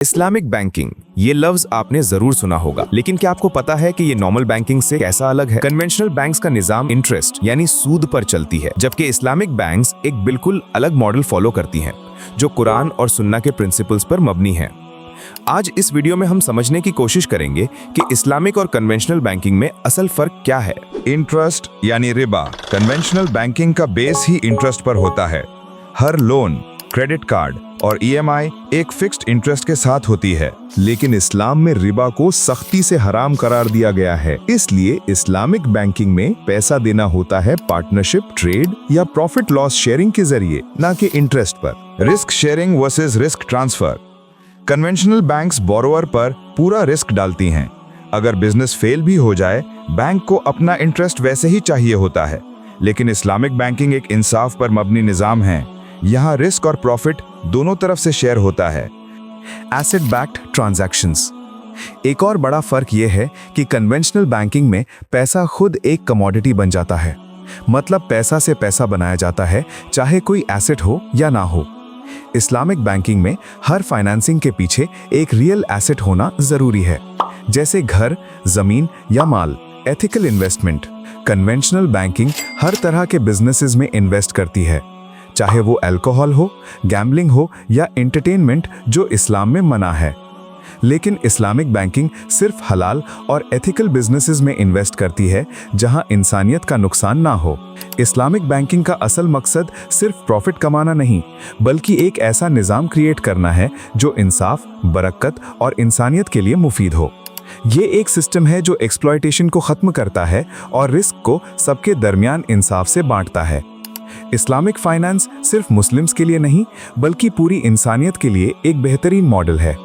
Islamic banking, ये लफ्ज आपने जरूर सुना होगा, लेकिन क्या आपको पता है कि ये नॉर्मल बैंकिंग से कैसा अलग है? कन्वेंशनल बैंक्स का निजाम इंटरेस्ट यानी सूद पर चलती है, जबकि इस्लामिक बैंक्स एक बिल्कुल अलग मॉडल फॉलो करती हैं, जो कुरान और सुन्ना के प्रिंसिपल्स पर मबनी है। आज इस वीडियो में हम समझने की कोशिश करेंगे कि इस्लामिक और कन्वेंशनल बैंकिंग में असल फर्क क्या है। इंटरेस्ट यानी रिबा कन्वेंशनल बैंकिंग का बेस ही इंटरेस्ट पर होता है। हर लोन, क्रेडिट कार्ड और ईएमआई एक फिक्स्ड इंटरेस्ट के साथ होती है, लेकिन इस्लाम में रिबा को सख्ती से हराम करार दिया गया है। इसलिए इस्लामिक बैंकिंग में पैसा देना होता है पार्टनरशिप, ट्रेड या प्रॉफिट लॉस शेयरिंग के जरिए, न कि इंटरेस्ट पर। Risk sharing versus risk transfer. Conventional banks borrower पर पूरा रिस्क डालती हैं। अगर बिजनेस फेल भी हो जाए, बैंक को अपना इंटरेस्ट वैसे ही चाहिए होता है। लेकिन इस्लामिक बैंकिंग एक इंसाफ पर मबनी निजाम है। यहाँ रिस्क और प्रॉफिट दोनों तरफ से शेयर होता है। Asset backed transactions. एक और बड़ा फर्क यह है कि कन्वेंशनल बैंकिंग में पैसा खुद एक कमोडिटी बन जाता है, मतलब पैसा से पैसा बनाया जाता है, चाहे कोई एसेट हो या ना हो। इस्लामिक बैंकिंग में हर फाइनेंसिंग के पीछे एक रियल एसेट होना जरूरी है, जैसे घर, जमीन या माल। Ethical investment. कन्वेंशनल बैंकिंग हर तरह के बिजनेसेस में इन्वेस्ट करती है, चाहे वो अल्कोहल हो, गैम्बलिंग हो या एंटरटेनमेंट, जो इस्लाम में मना है। लेकिन इस्लामिक बैंकिंग सिर्फ हलाल और एथिकल बिजनेसेस में इन्वेस्ट करती है, जहां इंसानियत का नुकसान ना हो। इस्लामिक बैंकिंग का असल मकसद सिर्फ प्रॉफिट कमाना नहीं, बल्कि एक ऐसा निज़ाम क्रिएट करना है जो इंसाफ, बरकत और इंसानियत के लिए मुफीद हो। ये एक सिस्टम है जो एक्सप्लॉयटेशन को ख़त्म करता है और रिस्क को सबके दरमियान इंसाफ से बांटता है। इस्लामिक फाइनेंस सिर्फ मुस्लिम्स के लिए नहीं, बल्कि पूरी इंसानियत के लिए एक बेहतरीन मॉडल है।